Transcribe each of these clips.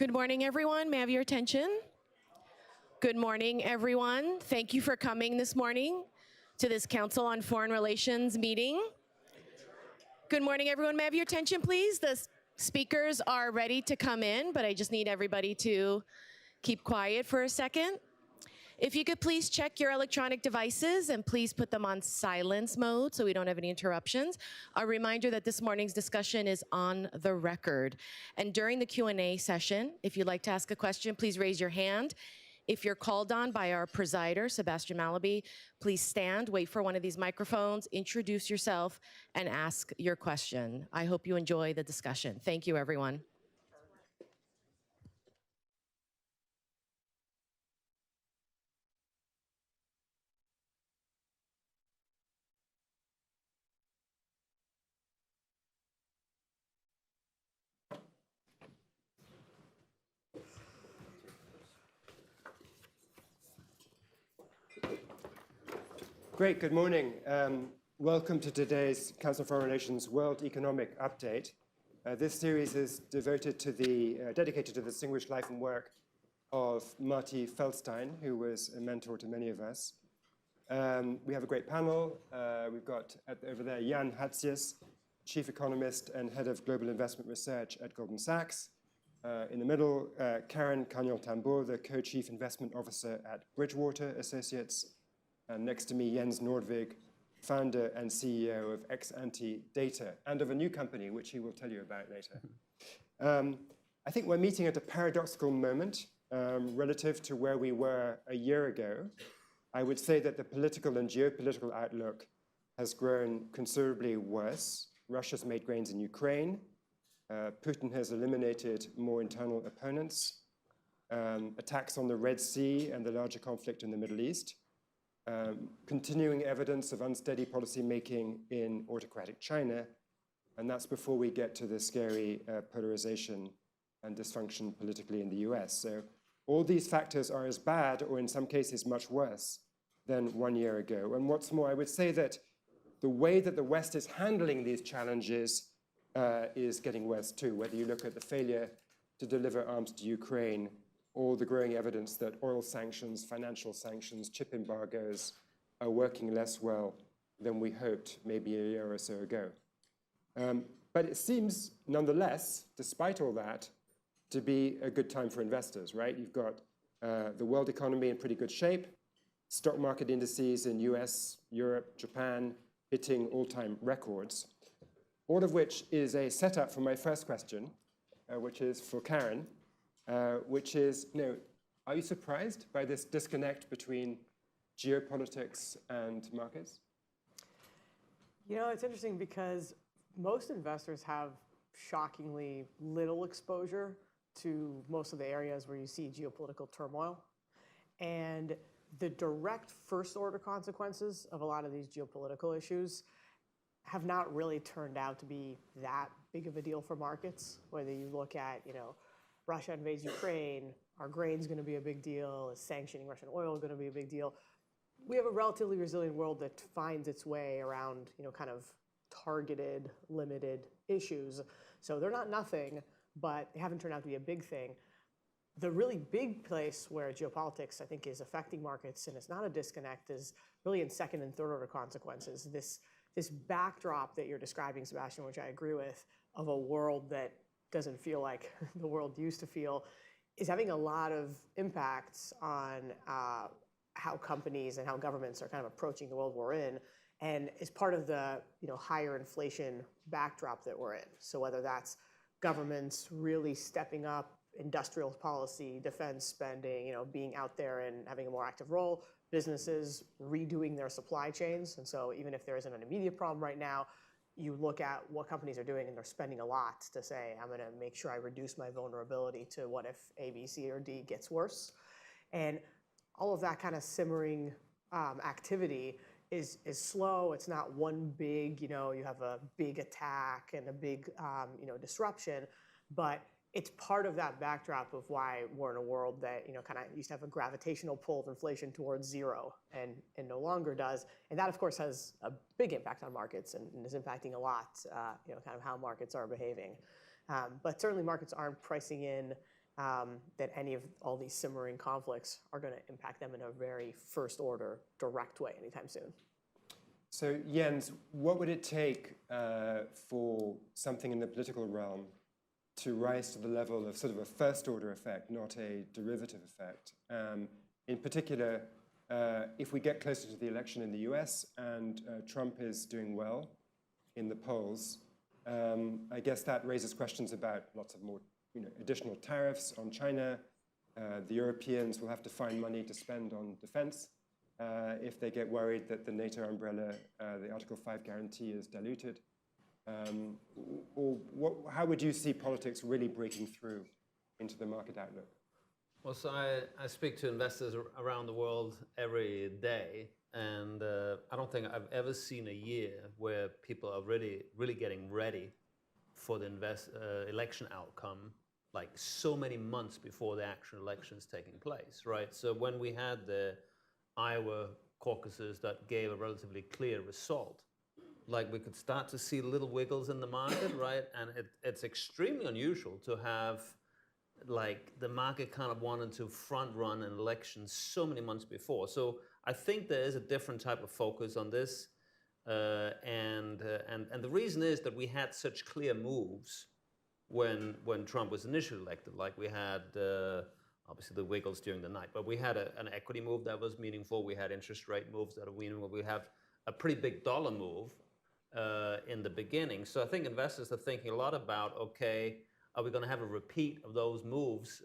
Good morning, everyone. May I have your attention? Good morning, everyone. Thank you for coming this morning to this Council on Foreign Relations meeting. Good morning, everyone. May I have your attention, please? The speakers are ready to come in, but I just need everybody to keep quiet for a second. If you could please check your electronic devices and please put them on silence mode so we don't have any interruptions. A reminder that this morning's discussion is on the record. And during the Q&A session, if you'd like to ask a question, please raise your hand. If you're called on by our presider, Sebastian Malaby, please stand, wait for one of these microphones, introduce yourself, and ask your question. I hope you enjoy the discussion. Thank you, everyone. Great, good morning. Welcome to today's Council on Foreign Relations World Economic Update. This series is dedicated to the distinguished life and work of Marty Feldstein, who was a mentor to many of us. We have a great panel. We've got over there Jan Hatzius, Chief Economist and Head of Global Investment Research at Goldman Sachs. In the middle, Karen Cagnon-Tambour, the Co-Chief Investment Officer at Bridgewater Associates. And next to me, Jens Nordvig, founder and CEO of Exante Data, and of a new company, which he will tell you about later. I think we're meeting at a paradoxical moment relative to where we were a year ago. I would say that the political and geopolitical outlook has grown considerably worse. Russia's made gains in Ukraine. Putin has eliminated more internal opponents. Attacks on the Red Sea and the larger conflict in the Middle East. Continuing evidence of unsteady policy making in autocratic China, and that's before we get to the scary polarization and dysfunction politically in the US. So all these factors are as bad, or in some cases much worse, than 1 year ago. And what's more, I would say that the way that the West is handling these challenges is getting worse too, whether you look at the failure to deliver arms to Ukraine, or the growing evidence that oil sanctions, financial sanctions, chip embargoes are working less well than we hoped maybe a year or so ago. But it seems, nonetheless, despite all that, to be a good time for investors, right? You've got the world economy in pretty good shape, stock market indices in US, Europe, Japan hitting all-time records, all of which is a setup for my first question, which is for Karen. Which is, are you surprised by this disconnect between geopolitics and markets? It's interesting because most investors have shockingly little exposure to most of the areas where you see geopolitical turmoil. And the direct first-order consequences of a lot of these geopolitical issues have not really turned out to be that big of a deal for markets, whether you look at, Russia invades Ukraine, are grains going to be a big deal? Is sanctioning Russian oil going to be a big deal? We have a relatively resilient world that finds its way around, kind of targeted, limited issues. So they're not nothing, but they haven't turned out to be a big thing. The really big place where geopolitics, I think, is affecting markets, and it's not a disconnect, is really in second and third order consequences. This backdrop that you're describing, Sebastian, which I agree with, of a world that doesn't feel like the world used to feel, is having a lot of impacts on how companies and how governments are kind of approaching the world we're in, and is part of the higher inflation backdrop that we're in. So whether that's governments really stepping up industrial policy, defense spending, being out there and having a more active role, businesses redoing their supply chains, and so even if there isn't an immediate problem right now, you look at what companies are doing and they're spending a lot to say, I'm going to make sure I reduce my vulnerability to what if A, B, C, or D gets worse. And all of that kind of simmering activity is slow. It's not one big, you have a big attack and a big, disruption, but it's part of that backdrop of why we're in a world that kind of used to have a gravitational pull of inflation towards zero and no longer does. And that, of course, has a big impact on markets and is impacting a lot, kind of how markets are behaving. But certainly markets aren't pricing in that any of all these simmering conflicts are going to impact them in a very first order, direct way anytime soon. So Jens, what would it take for something in the political realm to rise to the level of sort of a first order effect, not a derivative effect? In particular, if we get closer to the election in the US and Trump is doing well in the polls, I guess that raises questions about lots of more additional tariffs on China. The Europeans will have to find money to spend on defense if they get worried that the NATO umbrella, the Article 5 guarantee is diluted. How would you see politics really breaking through into the market outlook? Well, so I speak to investors around the world every day, and I don't think I've ever seen a year where people are really getting ready for the election outcome, like so many months before the actual election is taking place, right? So when we had the Iowa caucuses that gave a relatively clear result, like we could start to see little wiggles in the market, right? And it's extremely unusual to have like the market kind of wanted to front run an election so many months before. So I think there is a different type of focus on this. And the reason is that we had such clear moves when Trump was initially elected. Like we had obviously the wiggles during the night, but we had an equity move that was meaningful. We had interest rate moves that are meaningful. We have a pretty big dollar move in the beginning. So I think investors are thinking a lot about, okay, are we going to have a repeat of those moves?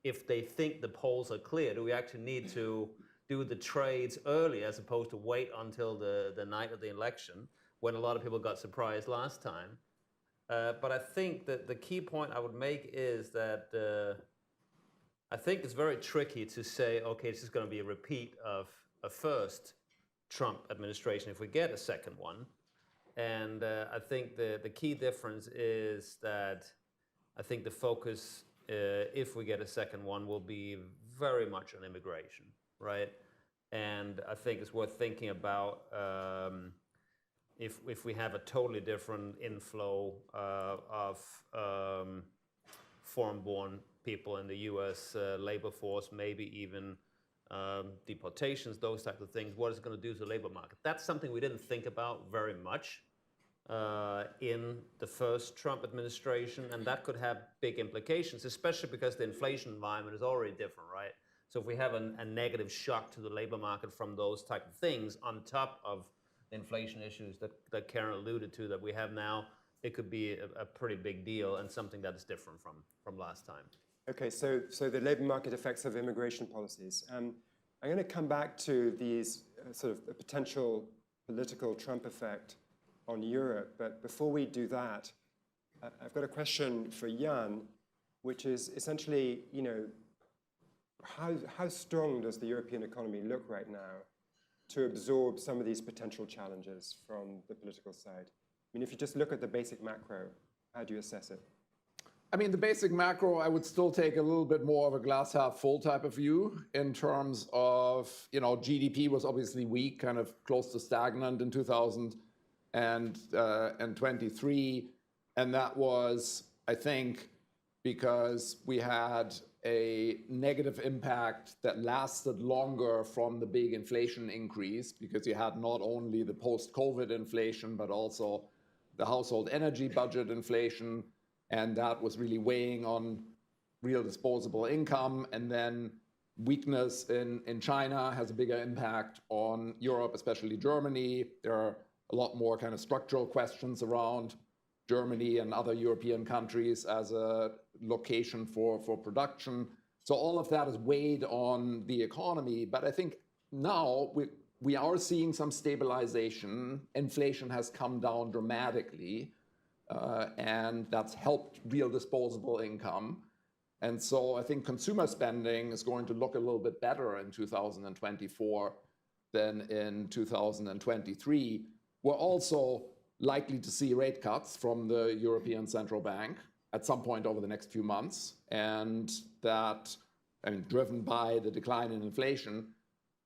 If they think the polls are clear, do we actually need to do the trades early as opposed to wait until the night of the election when a lot of people got surprised last time? But I think that the key point I would make is that I think it's very tricky to say, okay, this is going to be a repeat of a first Trump administration if we get a second one. And I think the key difference is that I think the focus, if we get a second one, will be very much on immigration, right? And I think it's worth thinking about if we have a totally different inflow of foreign-born people in the U.S. Labor force, maybe even deportations, those types of things, what is it going to do to the labor market? That's something we didn't think about very much in the first Trump administration, and that could have big implications, especially because the inflation environment is already different, right? So if we have a negative shock to the labor market from those type of things on top of the inflation issues that Karen alluded to that we have now, it could be a pretty big deal and something that is different from last time. Okay, so the labor market effects of immigration policies. I'm going to come back to these sort of a potential political Trump effect on Europe, but before we do that, I've got a question for Jan, which is essentially, how strong does the European economy look right now to absorb some of these potential challenges from the political side? I mean, if you just look at the basic macro, how do you assess it? I mean, the basic macro, I would still take a little bit more of a glass half full type of view in terms of, GDP was obviously weak, kind of close to stagnant in 2023. And that was, I think, because we had a negative impact that lasted longer from the big inflation increase, because you had not only the post-COVID inflation, but also the household energy budget inflation. And that was really weighing on real disposable income. And then weakness in China has a bigger impact on Europe, especially Germany. There are a lot more kind of structural questions around Germany and other European countries as a location for production. So all of that is weighed on the economy. But I think now we are seeing some stabilization. Inflation has come down dramatically. And that's helped real disposable income. And so I think consumer spending is going to look a little bit better in 2024 than in 2023. We're also likely to see rate cuts from the European Central Bank at some point over the next few months. And that, driven by the decline in inflation,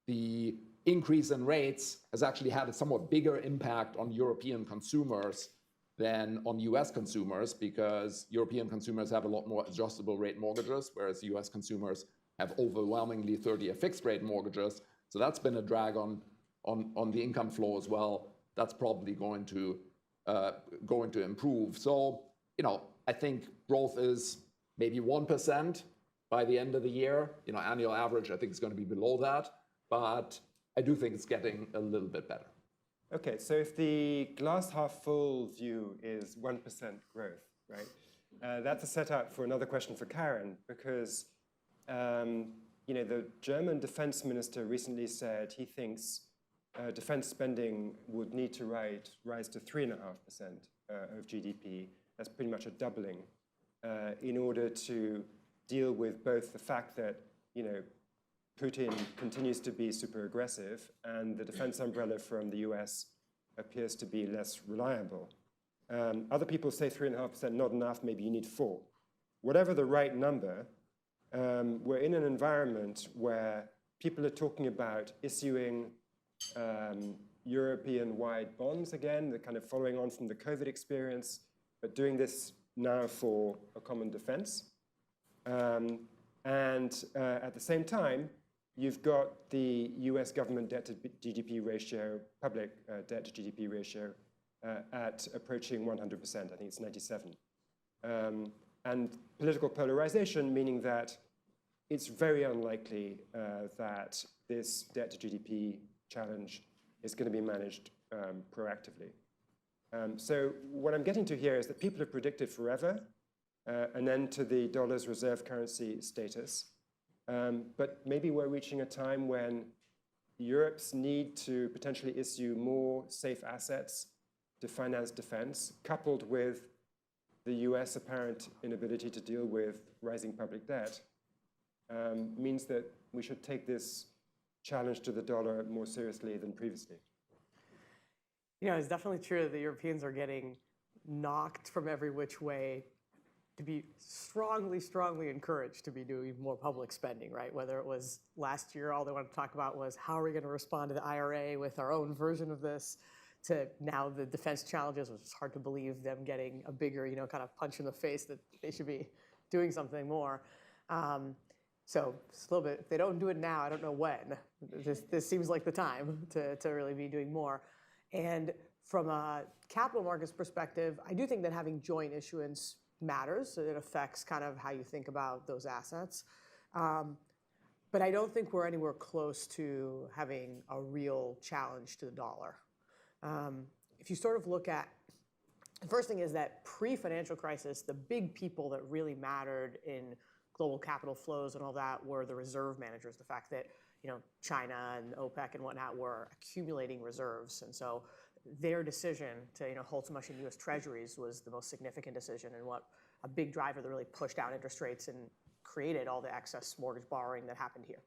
the increase in rates has actually had a somewhat bigger impact on European consumers than on US consumers, because European consumers have a lot more adjustable rate mortgages, whereas US consumers have overwhelmingly 30-year fixed rate mortgages. So that's been a drag on the income flow as well. That's probably going to improve. So, I think growth is maybe 1% by the end of the year. Annual average, I think, is going to be below that, but I do think it's getting a little bit better. Okay, so if the glass half full view is 1% growth, right? That's a setup for another question for Karen, because the German defense minister recently said he thinks defense spending would need to rise to 3.5% of GDP. That's pretty much a doubling in order to deal with both the fact that Putin continues to be super aggressive, and the defense umbrella from the US appears to be less reliable. Other people say 3.5% not enough, maybe you need 4. Whatever the right number, we're in an environment where people are talking about issuing European-wide bonds again, the kind of following on from the COVID experience, but doing this now for a common defense. And at the same time, you've got the US government debt to GDP ratio, public debt to GDP ratio, at approaching 100%. I think it's 97. And political polarization, meaning that it's very unlikely that this debt to GDP challenge is going to be managed proactively. So what I'm getting to here is that people have predicted forever an end to the dollar's reserve currency status. But maybe we're reaching a time when Europe's need to potentially issue more safe assets to finance defense, coupled with the US apparent inability to deal with rising public debt, means that we should take this challenge to the dollar more seriously than previously. It's definitely true that the Europeans are getting knocked from every which way to be strongly, strongly encouraged to be doing more public spending, right? Whether it was last year, all they wanted to talk about was how are we going to respond to the IRA with our own version of this, to now the defense challenges, which is hard to believe them getting a bigger, kind of punch in the face that they should be doing something more. So it's a little bit, if they don't do it now, I don't know when. This seems like the time to really be doing more. And from a capital markets perspective, I do think that having joint issuance matters. So it affects kind of how you think about those assets. But I don't think we're anywhere close to having a real challenge to the dollar. If you sort of look at, the first thing is that pre-financial crisis, the big people that really mattered in global capital flows and all that were the reserve managers, the fact that China and OPEC and whatnot were accumulating reserves. And so their decision to hold so much in US Treasuries was the most significant decision, and what a big driver that really pushed down interest rates and created all the excess mortgage borrowing that happened here.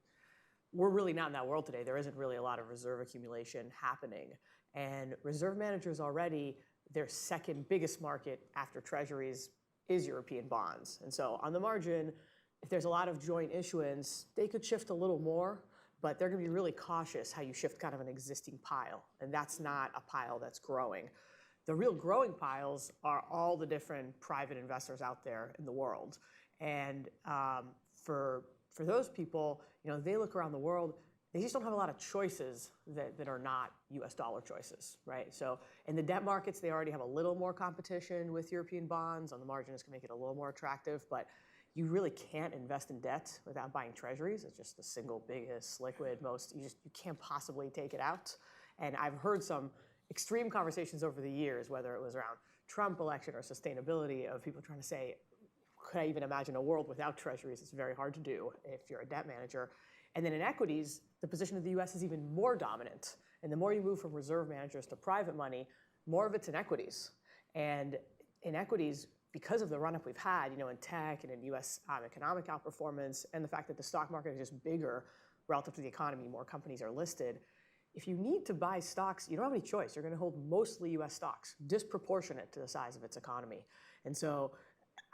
We're really not in that world today. There isn't really a lot of reserve accumulation happening. And reserve managers already, their second biggest market after Treasuries is European bonds. And so on the margin, if there's a lot of joint issuance, they could shift a little more, but they're going to be really cautious how you shift kind of an existing pile. And that's not a pile that's growing. The real growing piles are all the different private investors out there in the world. And for those people, they look around the world, they just don't have a lot of choices that are not US dollar choices, right? So in the debt markets, they already have a little more competition with European bonds. On the margin, it's going to make it a little more attractive, but you really can't invest in debt without buying treasuries. It's just the single biggest, liquid, you can't possibly take it out. And I've heard some extreme conversations over the years, whether it was around Trump election or sustainability, of people trying to say, could I even imagine a world without treasuries? It's very hard to do if you're a debt manager. And then in equities, the position of the US is even more dominant. And the more you move from reserve managers to private money, more of it's in equities. And in equities, because of the run-up we've had, in tech and in US economic outperformance, and the fact that the stock market is just bigger relative to the economy, more companies are listed. If you need to buy stocks, you don't have any choice. You're going to hold mostly US stocks, disproportionate to the size of its economy. And so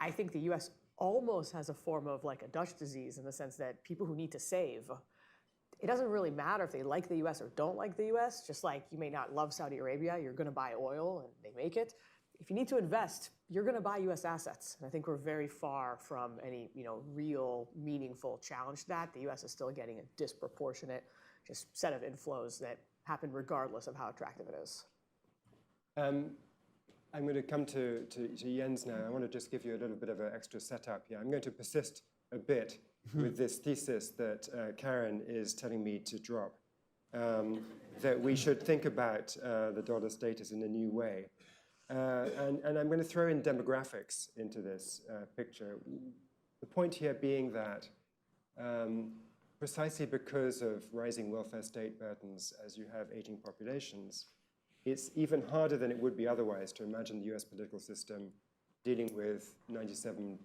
I think the US almost has a form of like a Dutch disease, in the sense that people who need to save, it doesn't really matter if they like the US or don't like the US. Just like you may not love Saudi Arabia, you're going to buy oil and they make it. if you need to invest, you're going to buy U.S. assets. And I think we're very far from any real meaningful challenge to that. The U.S. is still getting a disproportionate just set of inflows that happen regardless of how attractive it is. I'm going to come to Jens now. I want to just give you a little bit of an extra setup here. I'm going to persist a bit with this thesis that Karen is telling me to drop, that we should think about the dollar status in a new way. And I'm going to throw in demographics into this picture. The point here being that precisely because of rising welfare state burdens as you have aging populations, it's even harder than it would be otherwise to imagine the US political system dealing with 97%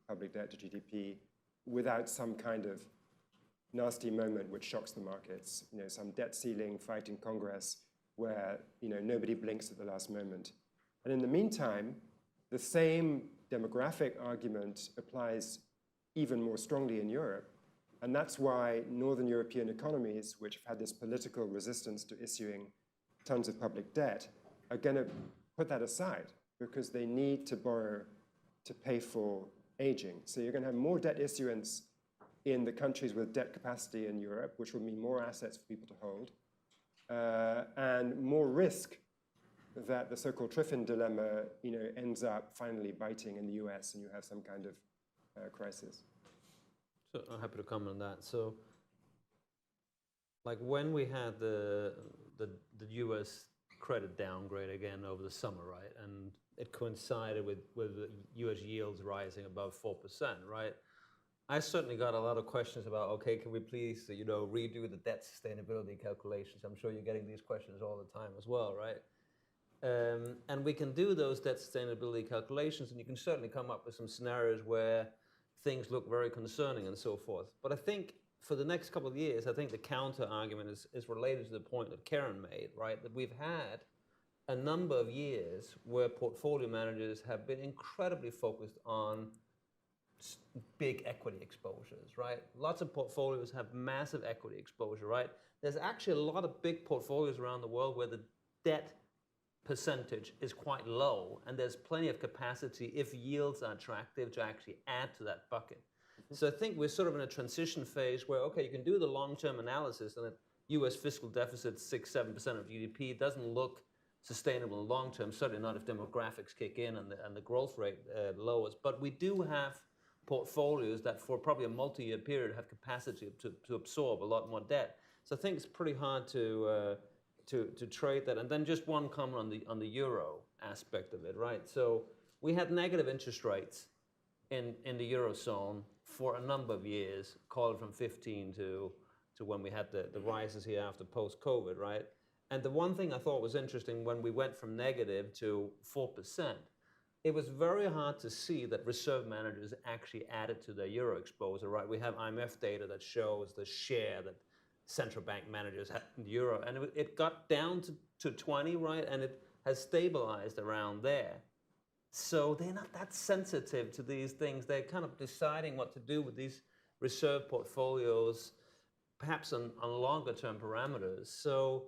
public debt to GDP without some kind of nasty moment which shocks the markets, some debt ceiling fight in Congress where nobody blinks at the last moment. And in the meantime, the same demographic argument applies even more strongly in Europe. And that's why Northern European economies, which have had this political resistance to issuing tons of public debt, are going to put that aside because they need to borrow to pay for aging. So you're going to have more debt issuance in the countries with debt capacity in Europe, which will mean more assets for people to hold, and more risk that the so-called Triffin dilemma ends up finally biting in the US and you have some kind of crisis. So I'm happy to comment on that. So, like when we had the U.S. credit downgrade again over the summer, right, and it coincided with the U.S. yields rising above 4%, right? I certainly got a lot of questions about, okay, can we please, redo the debt sustainability calculations? I'm sure you're getting these questions all the time as well, right? And we can do those debt sustainability calculations, and you can certainly come up with some scenarios where things look very concerning and so forth. But I think for the next couple of years, I think the counter argument is related to the point that Karen made, right? That we've had a number of years where portfolio managers have been incredibly focused on big equity exposures, right? Lots of portfolios have massive equity exposure, right? There's actually a lot of big portfolios around the world where the debt percentage is quite low, and there's plenty of capacity if yields are attractive to actually add to that bucket. So I think we're sort of in a transition phase where, okay, you can do the long-term analysis and that US fiscal deficit 6-7% of GDP doesn't look sustainable long-term, certainly not if demographics kick in and the growth rate lowers. But we do have portfolios that for probably a multi-year period have capacity to absorb a lot more debt. So I think it's pretty hard to trade that. And then just one comment on the euro aspect of it, right? So we had negative interest rates in the Eurozone for a number of years, call it from 15 to when we had the rises here after post-COVID, right? And the one thing I thought was interesting when we went from negative to 4%, it was very hard to see that reserve managers actually added to their euro exposure, right? We have IMF data that shows the share that central bank managers had in the euro, and it got down to 20, right? And it has stabilized around there. So they're not that sensitive to these things. They're kind of deciding what to do with these reserve portfolios, perhaps on longer term parameters. So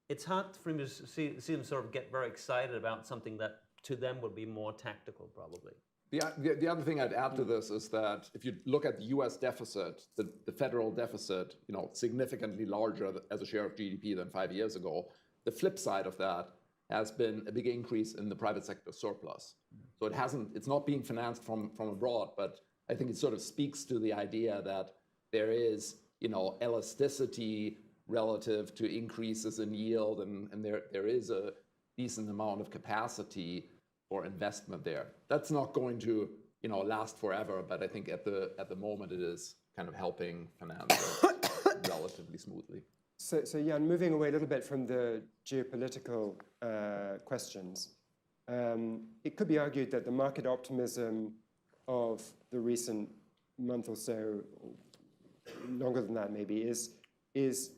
it's hard for me to see them sort of get very excited about something that to them would be more tactical, probably. The other thing I'd add to this is that if you look at the US deficit, the federal deficit, significantly larger as a share of GDP than 5 years ago, the flip side of that has been a big increase in the private sector surplus. So it's not being financed from abroad, but I think it sort of speaks to the idea that there is, elasticity relative to increases in yield, and there is a decent amount of capacity for investment there. That's not going to, last forever, but I think at the moment it is kind of helping finance relatively smoothly. So Jan, moving away a little bit from the geopolitical questions, it could be argued that the market optimism of the recent month or so, longer than that maybe, is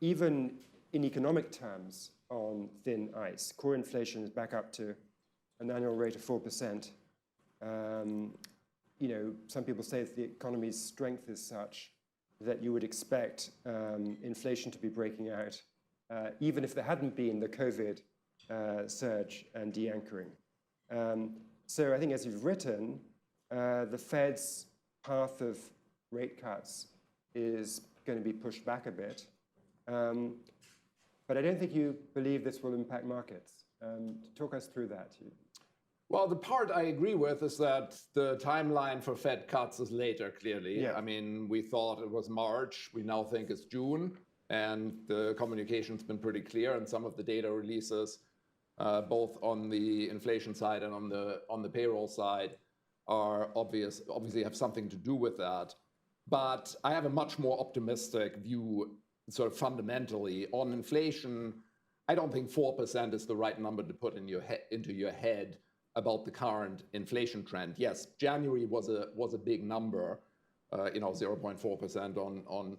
even in economic terms on thin ice. Core inflation is back up to an annual rate of 4%. Some people say that the economy's strength is such that you would expect inflation to be breaking out, even if there hadn't been the COVID surge and de-anchoring. So I think, as you've written, the Fed's path of rate cuts is going to be pushed back a bit. But I don't think you believe this will impact markets. Talk us through that. Well, the part I agree with is that the timeline for Fed cuts is later, clearly. Yeah. I mean, we thought it was March. We now think it's June. And the communication's been pretty clear. And some of the data releases, both on the inflation side and on the payroll side, are obviously have something to do with that. But I have a much more optimistic view, sort of fundamentally, on inflation. I don't think 4% is the right number to put in into your head about the current inflation trend. Yes, January was a big number, 0.4% on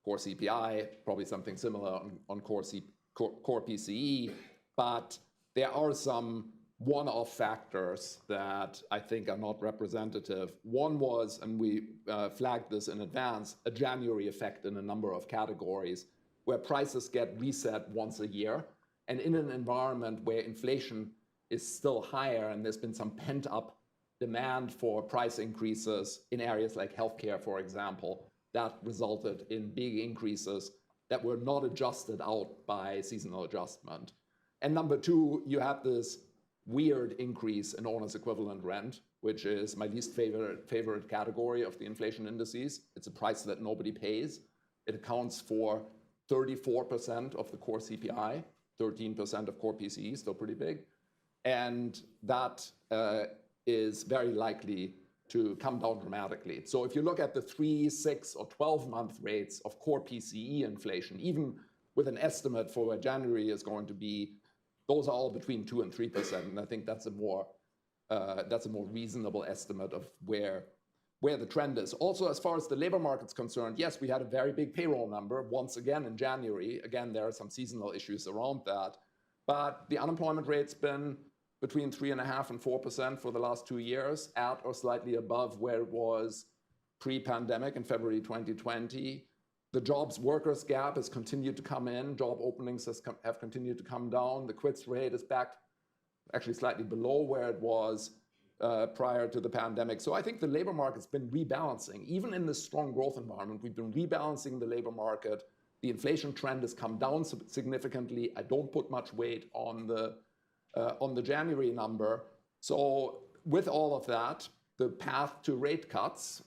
core CPI, probably something similar on core PCE, but there are some one-off factors that I think are not representative. One was, and we flagged this in advance, a January effect in a number of categories where prices get reset once a year. And in an environment where inflation is still higher and there's been some pent-up demand for price increases in areas like healthcare, for example, that resulted in big increases that were not adjusted out by seasonal adjustment. And number two, you have this weird increase in owner's equivalent rent, which is my least favorite category of the inflation indices. It's a price that nobody pays. It accounts for 34% of the core CPI, 13% of core PCE, still pretty big. And that is very likely to come down dramatically. So if you look at the 3, 6, or 12-month rates of core PCE inflation, even with an estimate for where January is going to be, those are all between 2 and 3%. And I think that's a more reasonable estimate of where the trend is. Also, as far as the labor market's concerned, yes, we had a very big payroll number once again in January. Again, there are some seasonal issues around that. But the unemployment rate's been between 3.5% and 4% for the last 2 years, at or slightly above where it was pre-pandemic in February 2020. The jobs workers gap has continued to come in. Job openings have continued to come down. The quits rate is back actually slightly below where it was prior to the pandemic. So I think the labor market's been rebalancing. Even in this strong growth environment, we've been rebalancing the labor market. The inflation trend has come down significantly. I don't put much weight on the January number. So with all of that, the path to rate cuts,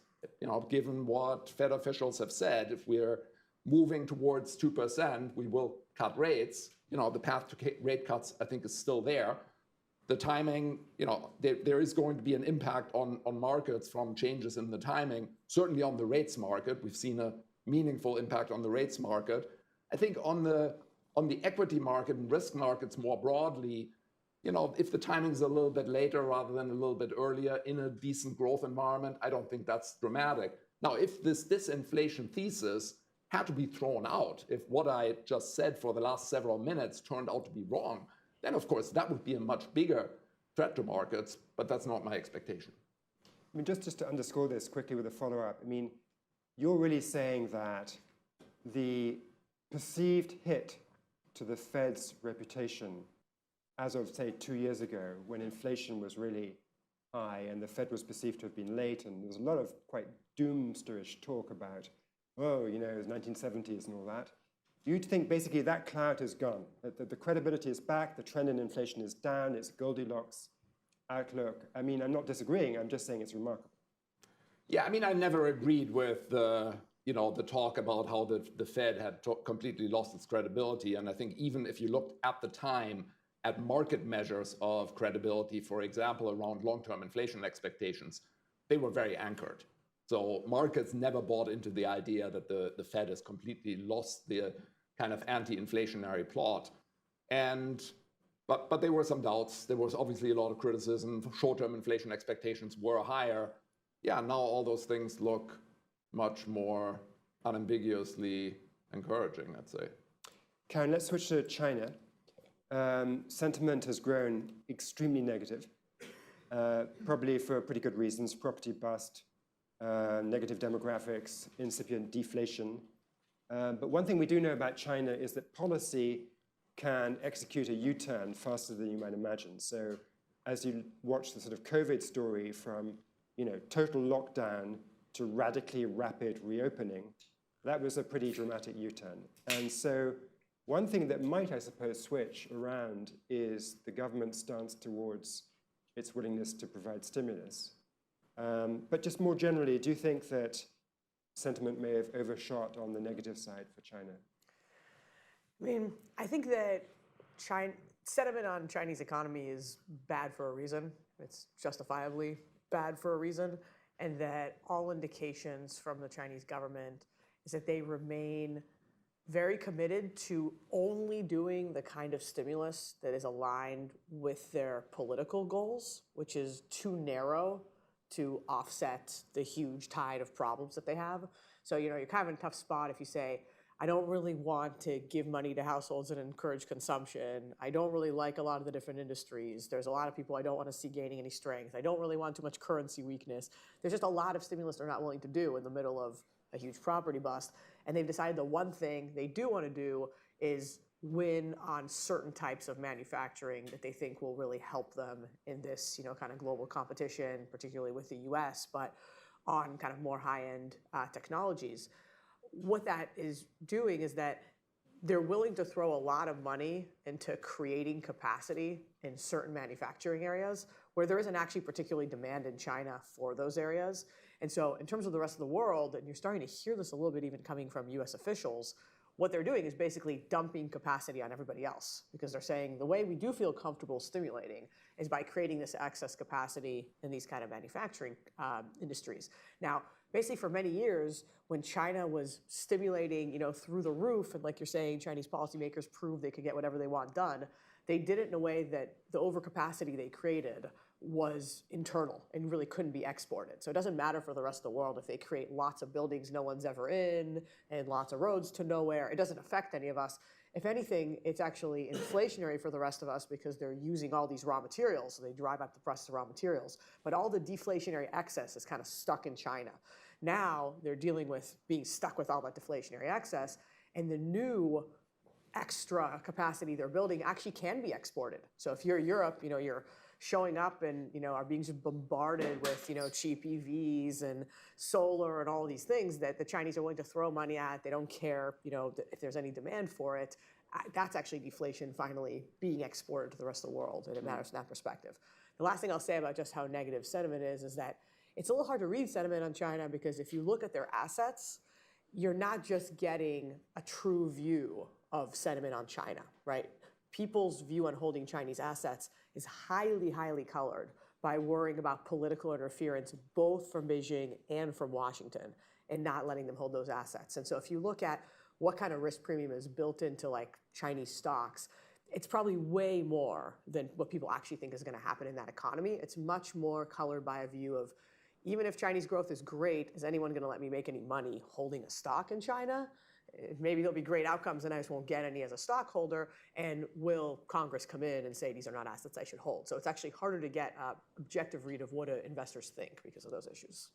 given what Fed officials have said, if we're moving towards 2%, we will cut rates. The path to rate cuts, I think, is still there. The timing, there is going to be an impact on markets from changes in the timing, certainly on the rates market. We've seen a meaningful impact on the rates market. I think on the equity market and risk markets more broadly, if the timing's a little bit later rather than a little bit earlier in a decent growth environment, I don't think that's dramatic. Now, if this disinflation thesis had to be thrown out, if what I just said for the last several minutes turned out to be wrong, then of course that would be a much bigger threat to markets, but that's not my expectation. I mean, just to underscore this quickly with a follow-up, I mean, you're really saying that the perceived hit to the Fed's reputation as of, say, 2 years ago, when inflation was really high and the Fed was perceived to have been late, and there was a lot of quite doomsterish talk about, it was 1970s and all that. You think basically that cloud is gone, that the credibility is back, the trend in inflation is down, it's Goldilocks outlook. I mean, I'm not disagreeing, I'm just saying it's remarkable. Yeah, I mean, I never agreed with the talk about how the Fed had completely lost its credibility. And I think even if you looked at the time at market measures of credibility, for example, around long-term inflation expectations, they were very anchored. So markets never bought into the idea that the Fed has completely lost the kind of anti-inflationary plot. But there were some doubts. There was obviously a lot of criticism. Short-term inflation expectations were higher. Yeah, now all those things look much more unambiguously encouraging, I'd say. Karen, let's switch to China. Sentiment has grown extremely negative, probably for pretty good reasons: property bust, negative demographics, incipient deflation. But one thing we do know about China is that policy can execute a U-turn faster than you might imagine. So as you watch the sort of COVID story from, total lockdown to radically rapid reopening, that was a pretty dramatic U-turn. And so one thing that might, I suppose, switch around is the government's stance towards its willingness to provide stimulus. But just more generally, do you think that sentiment may have overshot on the negative side for China? I mean, I think that sentiment on Chinese economy is bad for a reason. It's justifiably bad for a reason, and that all indications from the Chinese government is that they remain very committed to only doing the kind of stimulus that is aligned with their political goals, which is too narrow to offset the huge tide of problems that they have. So, you're kind of in a tough spot if you say, I don't really want to give money to households and encourage consumption. I don't really like a lot of the different industries. There's a lot of people I don't want to see gaining any strength. I don't really want too much currency weakness. There's just a lot of stimulus they're not willing to do in the middle of a huge property bust. And they've decided the one thing they do want to do is win on certain types of manufacturing that they think will really help them in this, kind of global competition, particularly with the US, but on kind of more high-end technologies. What that is doing is that they're willing to throw a lot of money into creating capacity in certain manufacturing areas where there isn't actually particularly demand in China for those areas. And so in terms of the rest of the world, and you're starting to hear this a little bit even coming from US officials, what they're doing is basically dumping capacity on everybody else, because they're saying the way we do feel comfortable stimulating is by creating this excess capacity in these kind of manufacturing industries. Now, basically for many years, when China was stimulating, through the roof, and like you're saying, Chinese policymakers proved they could get whatever they want done, they did it in a way that the overcapacity they created was internal and really couldn't be exported. So it doesn't matter for the rest of the world if they create lots of buildings no one's ever in and lots of roads to nowhere. It doesn't affect any of us. If anything, it's actually inflationary for the rest of us because they're using all these raw materials, so they drive up the price of raw materials. But all the deflationary excess is kind of stuck in China. Now they're dealing with being stuck with all that deflationary excess, and the new extra capacity they're building actually can be exported. So if you're Europe, you're showing up and are being bombarded with cheap EVs and solar and all these things that the Chinese are willing to throw money at. They don't care if there's any demand for it. That's actually deflation finally being exported to the rest of the world, and it matters from that perspective. The last thing I'll say about just how negative sentiment is that it's a little hard to read sentiment on China, because if you look at their assets, you're not just getting a true view of sentiment on China, right? People's view on holding Chinese assets is highly, highly colored by worrying about political interference, both from Beijing and from Washington, and not letting them hold those assets. And so if you look at what kind of risk premium is built into like Chinese stocks, it's probably way more than what people actually think is going to happen in that economy. It's much more colored by a view of, even if Chinese growth is great, is anyone going to let me make any money holding a stock in China? Maybe there'll be great outcomes and I just won't get any as a stockholder. And will Congress come in and say these are not assets I should hold? So it's actually harder to get an objective read of what investors think because of those issues.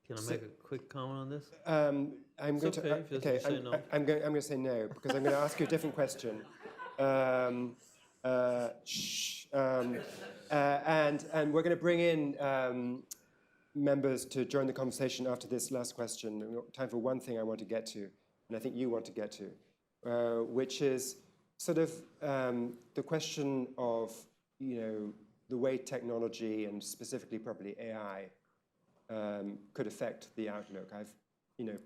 Can I make a quick comment on this? I'm going okay to. if you Okay, say no. I'm going to say no because I'm going to ask you a different question. And we're going to bring in members to join the conversation after this last question. We've got time for one thing I want to get to, and I think you want to get to, which is sort of the question of the way technology and specifically probably AI could affect the outlook. I've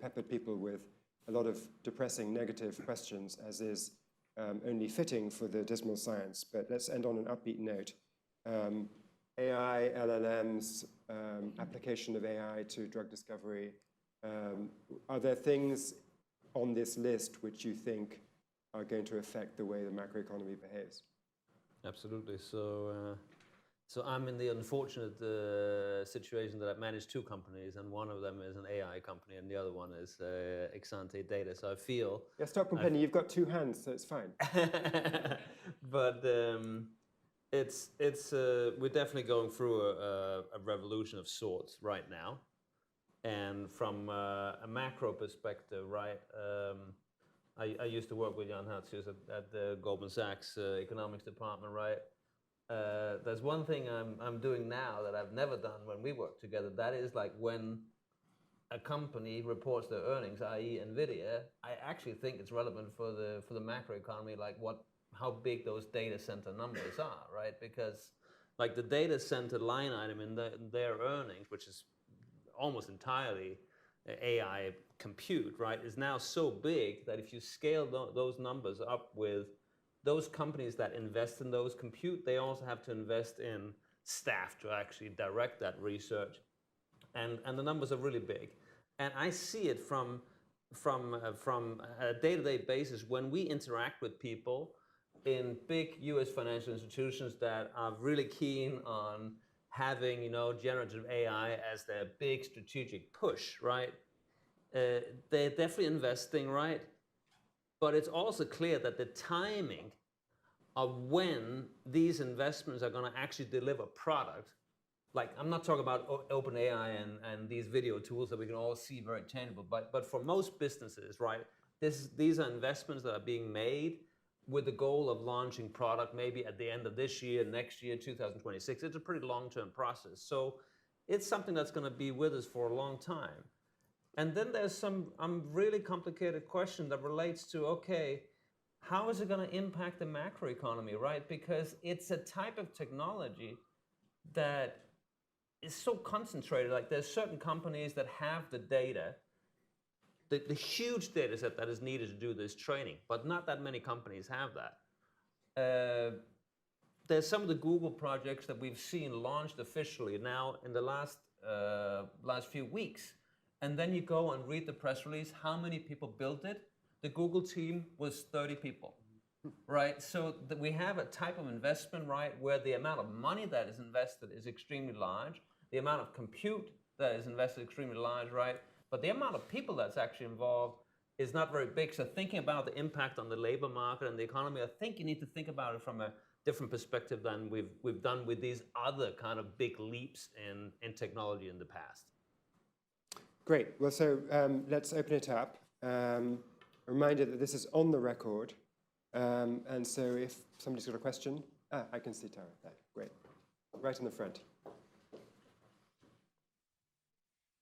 peppered people with a lot of depressing negative questions, as is only fitting for the dismal science. But let's end on an upbeat note. AI, LLMs, application of AI to drug discovery. Are there things on this list which you think are going to affect the way the macroeconomy behaves? Absolutely. So I'm in the unfortunate situation that I've managed two companies, and one of them is an AI company, and the other one is Exante Data. So I feel. Yeah, stop complaining. You've got two hands, so it's fine. But we're definitely going through a revolution of sorts right now, and from a macro perspective, right? I used to work with Jan Hatzius at the Goldman Sachs economics department, right? there's one thing I'm doing now that I've never done when we work together. That is like when a company reports their earnings, i.e. Nvidia, I actually think it's relevant for the macroeconomy, like how big those data center numbers are, right? Because like the data center line item in their earnings, which is almost entirely AI compute, right, is now so big that if you scale those numbers up with those companies that invest in those compute, they also have to invest in staff to actually direct that research. And the numbers are really big. And I see it from a day-to-day basis when we interact with people in big US financial institutions that are really keen on having, generative AI as their big strategic push, right? They're definitely investing, right? But it's also clear that the timing of when these investments are going to actually deliver product, like I'm not talking about OpenAI and these video tools that we can all see very tangible, but for most businesses, right, these are investments that are being made with the goal of launching product maybe at the end of this year, next year, 2026. It's a pretty long-term process. So it's something that's going to be with us for a long time. And then there's some really complicated question that relates to, okay, how is it going to impact the macroeconomy, right? Because it's a type of technology that is so concentrated. Like there's certain companies that have the data, the huge data set that is needed to do this training, but not that many companies have that. There's some of the Google projects that we've seen launched officially now in the last few weeks. And then you go and read the press release, how many people built it? The Google team was 30 people, right? So we have a type of investment, right, where the amount of money that is invested is extremely large, the amount of compute that is invested is extremely large, right? But the amount of people that's actually involved is not very big. So thinking about the impact on the labor market and the economy, I think you need to think about it from a different perspective than we've done with these other kind of big leaps in technology in the past. Great. Well, so let's open it up. Reminder that this is on the record. And so if somebody's got a question, I can see Tara there. Great. Right in the front.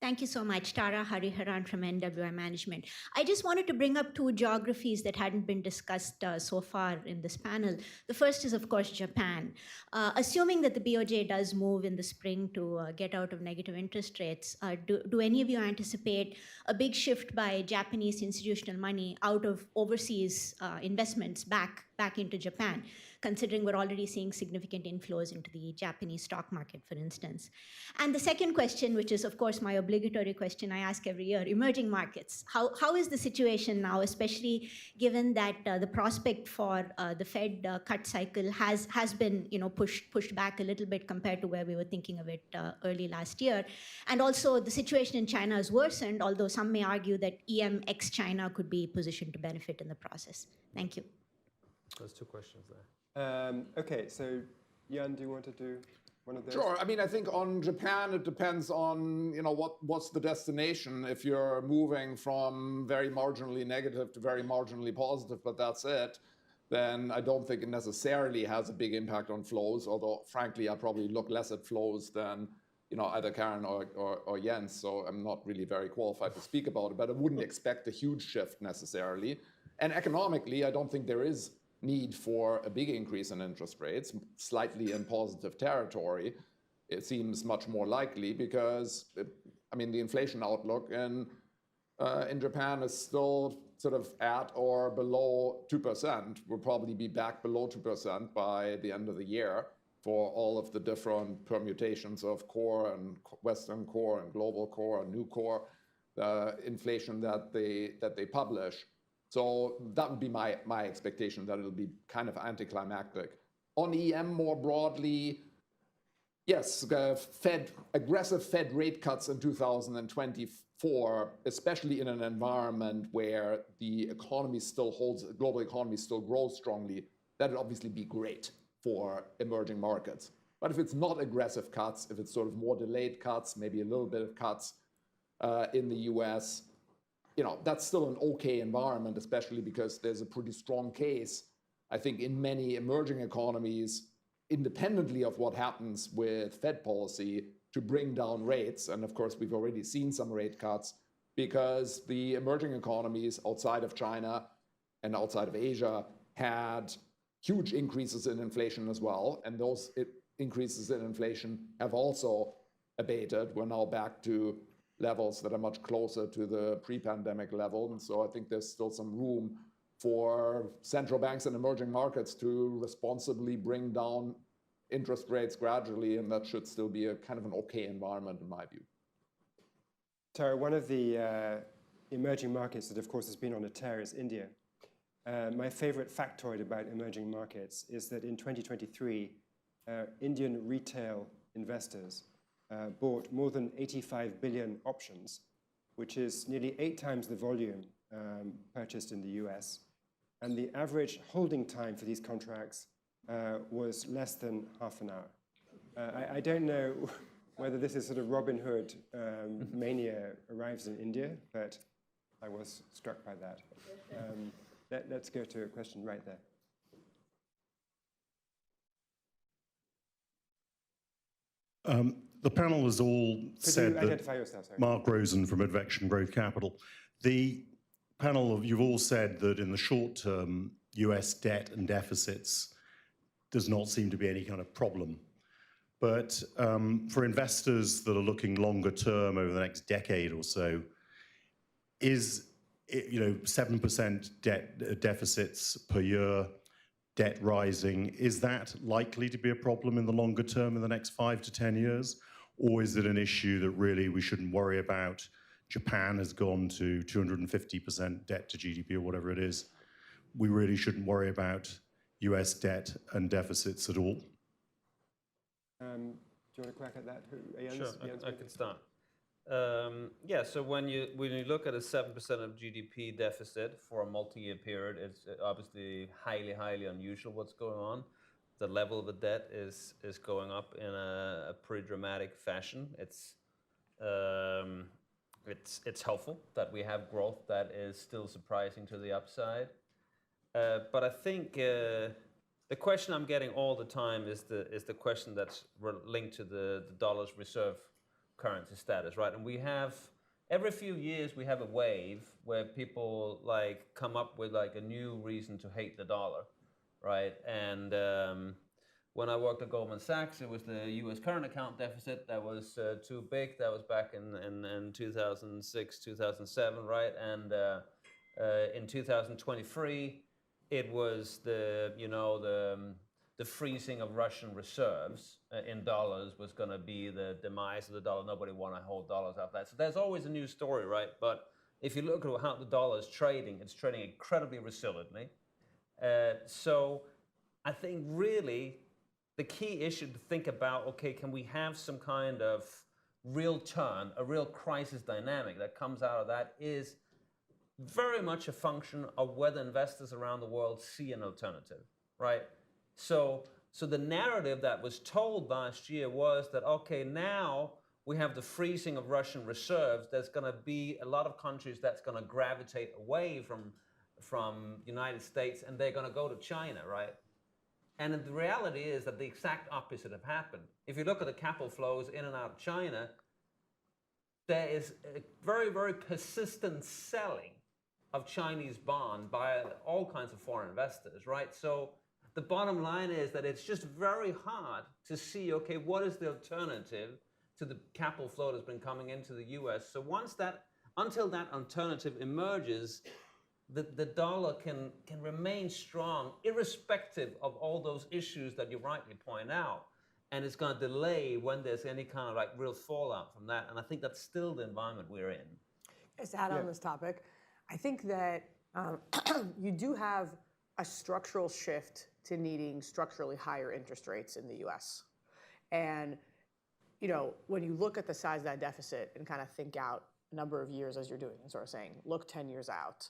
Thank you so much, Tara Hariharan from NWI Management. I just wanted to bring up two geographies that hadn't been discussed so far in this panel. The first is, of course, Japan. Assuming that the BOJ does move in the spring to get out of negative interest rates, do any of you anticipate a big shift by Japanese institutional money out of overseas investments back into Japan, considering we're already seeing significant inflows into the Japanese stock market, for instance? And the second question, which is, of course, my obligatory question I ask every year, emerging markets. How is the situation now, especially given that the prospect for the Fed cut cycle has been pushed back a little bit compared to where we were thinking of it early last year? And also, the situation in China has worsened, although some may argue that EM ex-China could be positioned to benefit in the process. Thank you. There's two questions there. Okay, so Jan, do you want to do one of those? Sure. I mean, I think on Japan, it depends on, what's the destination. If you're moving from very marginally negative to very marginally positive, but that's it, then I don't think it necessarily has a big impact on flows, although frankly, I probably look less at flows than either Karen or Jens, so I'm not really very qualified to speak about it, but I wouldn't expect a huge shift necessarily. And economically, I don't think there is need for a big increase in interest rates, slightly in positive territory. It seems much more likely because, the inflation outlook in Japan is still sort of at or below 2%. We'll probably be back below 2% by the end of the year for all of the different permutations of core and Western core and global core and new core inflation that they publish. So that would be my expectation, that it'll be kind of anticlimactic. On EM more broadly, yes, aggressive Fed rate cuts in 2024, especially in an environment where the economy global economy still grows strongly, that would obviously be great for emerging markets. But if it's not aggressive cuts, if it's sort of more delayed cuts, maybe a little bit of cuts in the US, that's still an okay environment, especially because there's a pretty strong case, I think, in many emerging economies independently of what happens with Fed policy, to bring down rates. And of course, we've already seen some rate cuts because the emerging economies outside of China and outside of Asia had huge increases in inflation as well. And those increases in inflation have also abated. We're now back to levels that are much closer to the pre-pandemic level. And so I think there's still some room for central banks in emerging markets to responsibly bring down interest rates gradually, and that should still be a kind of an okay environment in my view. Tara, one of the emerging markets that, of course, has been on a tear is India. My favorite factoid about emerging markets is that in 2023, Indian retail investors bought more than 85 billion options, which is nearly 8 times the volume purchased in the US. And the average holding time for these contracts was less than half an hour. I don't know whether this is sort of Robin Hood mania arrives in India, but I was struck by that. Let's go to a question right there. The panel has all said Could you identify yourself, sorry? Mark Rosen from Advection Growth Capital. The panel, you've all said that in the short term, US debt and deficits does not seem to be any kind of problem. But for investors that are looking longer term over the next decade or so, is 7% debt deficits per year, debt rising, is that likely to be a problem in the longer term in the next 5 to 10 years? Or is it an issue that really we shouldn't worry about? Japan has gone to 250% debt to GDP or whatever it is. We really shouldn't worry about US debt and deficits at all. Do you want to crack at that? Sure, I can start. Yeah, so when you look at a 7% of GDP deficit for a multi-year period, it's obviously highly unusual what's going on. The level of the debt is going up in a pretty dramatic fashion. It's helpful that we have growth that is still surprising to the upside. But I think the question I'm getting all the time is the question that's linked to the dollar's reserve currency status, right? And we have, every few years we have a wave where people come up with a new reason to hate the dollar, right? And when I worked at Goldman Sachs, it was the US current account deficit that was too big. That was back in 2006, 2007, right? And in 2023, it was the freezing of Russian reserves in dollars was going to be the demise of the dollar. Nobody want to hold dollars out there. So there's always a new story, right? But if you look at how the dollar is trading, it's trading incredibly resiliently. So I think really the key issue to think about, okay, can we have some kind of real turn, a real crisis dynamic that comes out of that, is very much a function of whether investors around the world see an alternative, right? So the narrative that was told last year was that, okay, now we have the freezing of Russian reserves. There's going to be a lot of countries that's going to gravitate away from United States, and they're going to go to China, right? And the reality is that the exact opposite have happened. If you look at the capital flows in and out of China, there is a very persistent selling of Chinese bond by all kinds of foreign investors, right? So the bottom line is that it's just very hard to see, okay, what is the alternative to the capital flow that's been coming into the US? So until that alternative emerges, the dollar can remain strong, irrespective of all those issues that you rightly point out. And it's going to delay when there's any kind of real fallout from that. And I think that's still the environment we're in. Just to add on this topic, I think that you do have a structural shift to needing structurally higher interest rates in the US. And when you look at the size of that deficit and kind of think out a number of years as you're doing, sort of saying, look 10 years out,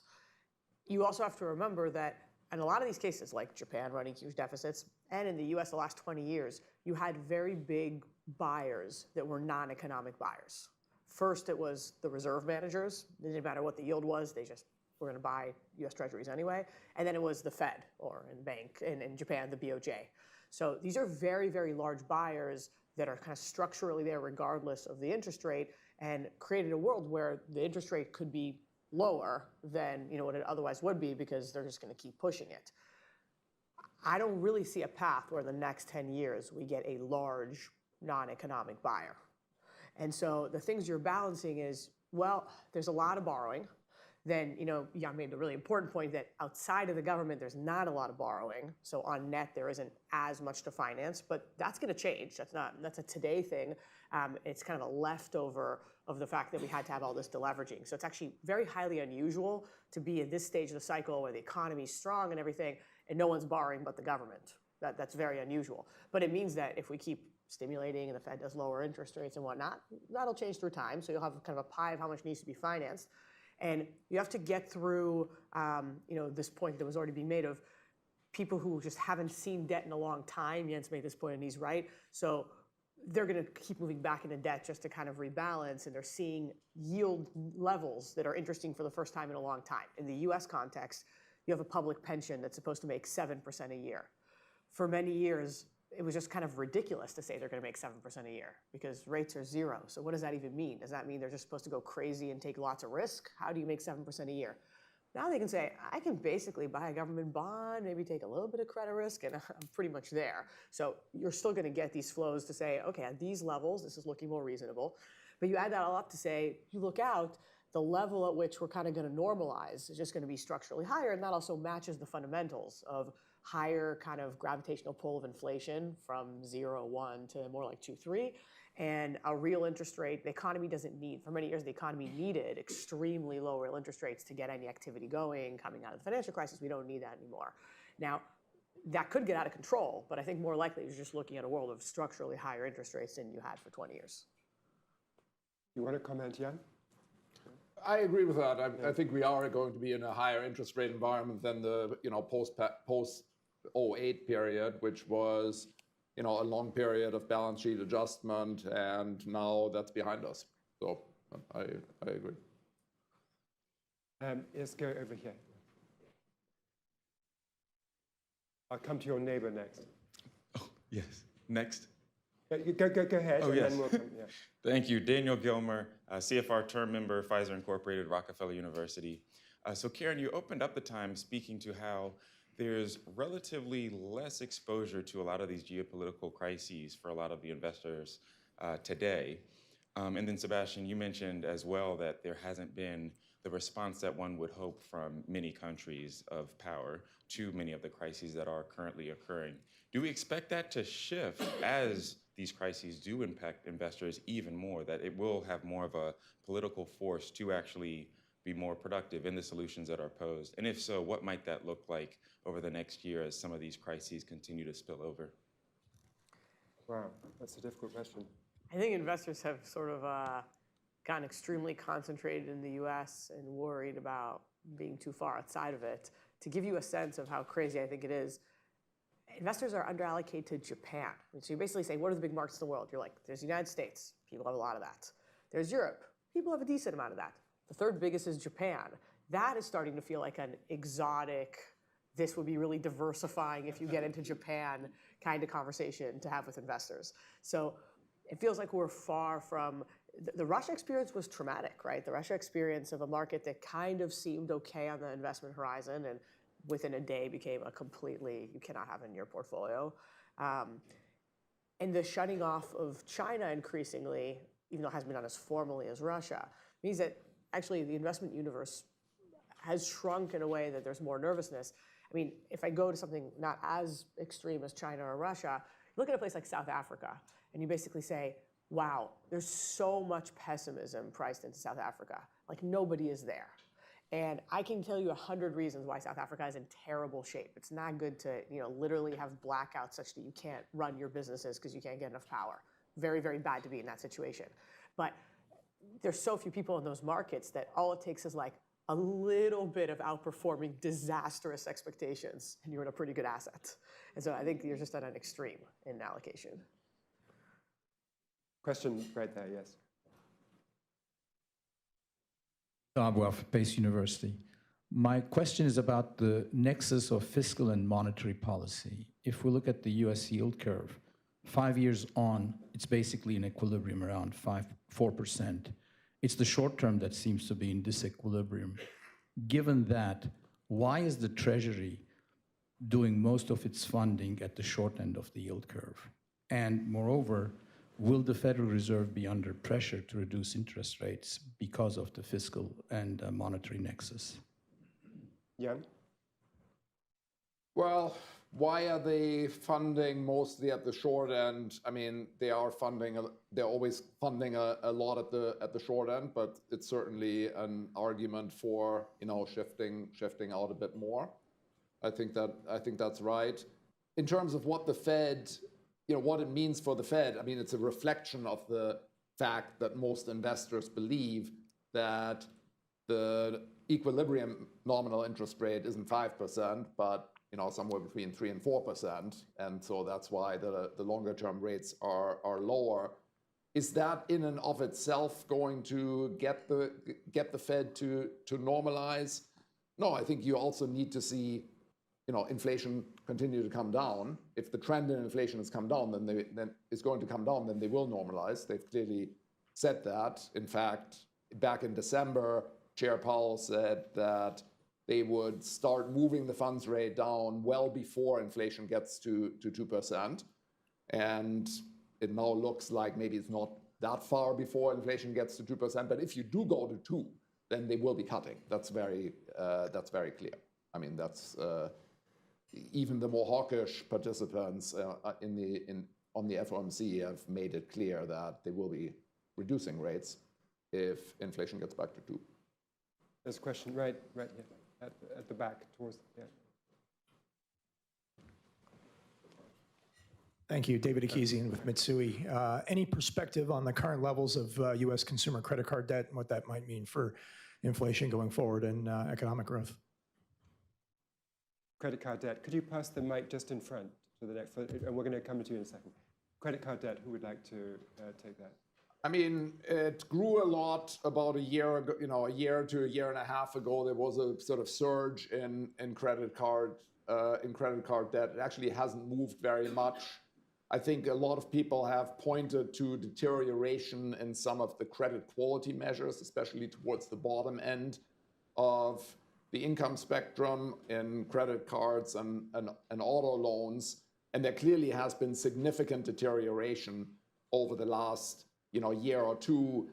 you also have to remember that in a lot of these cases, like Japan running huge deficits, and in the US the last 20 years, you had very big buyers that were non-economic buyers. First, it was the reserve managers. It didn't matter what the yield was, they just were going to buy US treasuries anyway. And then it was the Fed, or in bank, in Japan, the BOJ. So these are very, very large buyers that are kind of structurally there regardless of the interest rate, and created a world where the interest rate could be lower than what it otherwise would be because they're just going to keep pushing it. I don't really see a path where in the next 10 years we get a large non-economic buyer. And so the things you're balancing is, well, there's a lot of borrowing. Then, Jan made the really important point that outside of the government, there's not a lot of borrowing. So on net, there isn't as much to finance, but that's going to change. That's a today thing. It's kind of a leftover of the fact that we had to have all this deleveraging. So it's actually very highly unusual to be at this stage of the cycle where the economy is strong and everything, and no one's borrowing but the government. That's very unusual. But it means that if we keep stimulating and the Fed does lower interest rates and whatnot, that'll change through time. So you'll have kind of a pie of how much needs to be financed. And you have to get through, this point that was already being made of people who just haven't seen debt in a long time. Jens made this point and he's right. So they're going to keep moving back into debt just to kind of rebalance, and they're seeing yield levels that are interesting for the first time in a long time. In the US context, you have a public pension that's supposed to make 7% a year. For many years, it was just kind of ridiculous to say they're going to make 7% a year because rates are zero. So what does that even mean? Does that mean they're just supposed to go crazy and take lots of risk? How do you make 7% a year? Now they can say, I can basically buy a government bond, maybe take a little bit of credit risk, and I'm pretty much there. So you're still going to get these flows to say, okay, at these levels, this is looking more reasonable. But you add that all up to say, you look out, the level at which we're kind of going to normalize is just going to be structurally higher, and that also matches the fundamentals of higher kind of gravitational pull of inflation from 0.1 to more like 2.3, and a real interest rate. The economy doesn't need, for many years, the economy needed extremely low real interest rates to get any activity going coming out of the financial crisis. We don't need that anymore. Now, that could get out of control, but I think more likely you're just looking at a world of structurally higher interest rates than you had for 20 years. You want to comment, Jan? I agree with that. I think we are going to be in a higher interest rate environment than the post 08 period, which was a long period of balance sheet adjustment, and now that's behind us. So I agree. Let's go over here. I'll come to your neighbor next. Oh, yes. Next. Go ahead. Oh, and yes. Then we'll come, yeah. Thank you. Daniel Gilmer, CFR term member, Pfizer Incorporated, Rockefeller University. So Karen, you opened up the time speaking to how there's relatively less exposure to a lot of these geopolitical crises for a lot of the investors today. And then Sebastian, you mentioned as well that there hasn't been the response that one would hope from many countries of power to many of the crises that are currently occurring. Do we expect that to shift as these crises do impact investors even more, that it will have more of a political force to actually be more productive in the solutions that are posed? And if so, what might that look like over the next year as some of these crises continue to spill over? Wow, that's a difficult question. I think investors have sort of gotten extremely concentrated in the US and worried about being too far outside of it. To give you a sense of how crazy I think it is, investors are underallocated to Japan. So you basically say, what are the big markets in the world? You're like, there's the United States. People have a lot of that. There's Europe. People have a decent amount of that. The third biggest is Japan. That is starting to feel like an exotic, this would be really diversifying if you get into Japan kind of conversation to have with investors. So it feels like we're far from, the Russia experience was traumatic, right? The Russia experience of a market that kind of seemed okay on the investment horizon and within a day became a completely, you cannot have in your portfolio. And the shutting off of China increasingly, even though it hasn't been done as formally as Russia, means that actually the investment universe has shrunk in a way that there's more nervousness. I mean, if I go to something not as extreme as China or Russia, look at a place like South Africa, and you basically say, wow, there's so much pessimism priced into South Africa. Like nobody is there. And I can tell you 100 reasons why South Africa is in terrible shape. It's not good to literally have blackouts such that you can't run your businesses because you can't get enough power. Very, very bad to be in that situation. But there's so few people in those markets that all it takes is like a little bit of outperforming disastrous expectations, and you're in a pretty good asset. And so I think you're just at an extreme in allocation. Question right there, yes. Bob Welf, Pace University. My question is about the nexus of fiscal and monetary policy. If we look at the US yield curve, 5 years on, it's basically in equilibrium around 4%. It's the short term that seems to be in disequilibrium. Given that, why is the Treasury doing most of its funding at the short end of the yield curve? And moreover, will the Federal Reserve be under pressure to reduce interest rates because of the fiscal and monetary nexus? Jan? Well, why are they funding mostly at the short end? I mean, they are funding. They're always funding a lot at the short end, but it's certainly an argument for shifting out a bit more. I think that's right. In terms of what the Fed, what it means for the Fed, I mean, it's a reflection of the fact that most investors believe that the equilibrium nominal interest rate isn't 5%, but somewhere between 3 and 4%, and so that's why the longer term rates are lower. Is that in and of itself going to get the Fed to normalize? No, I think you also need to see inflation continue to come down. If the trend in inflation has come down, then it's going to come down, then they will normalize. They've clearly said that. In fact, back in December, Chair Powell said that they would start moving the funds rate down well before inflation gets to 2%. And it now looks like maybe it's not that far before inflation gets to 2%. But if you do go to 2, then they will be cutting. That's very clear. I mean, that's even the more hawkish participants on the FOMC have made it clear that they will be reducing rates if inflation gets back to 2. There's a question right here, at the back, towards, yeah. Thank you. David Akizian with Mitsui. Any perspective on the current levels of U.S. consumer credit card debt and what that might mean for inflation going forward and economic growth? Credit card debt. Could you pass the mic just in front to the next, and we're going to come to you in a second. Credit card debt, who would like to take that? I mean, it grew a lot about a year ago, a year to a year and a half ago. There was a sort of surge in credit card debt. It actually hasn't moved very much. I think a lot of people have pointed to deterioration in some of the credit quality measures, especially towards the bottom end of the income spectrum in credit cards and auto loans. And there clearly has been significant deterioration over the last year or two.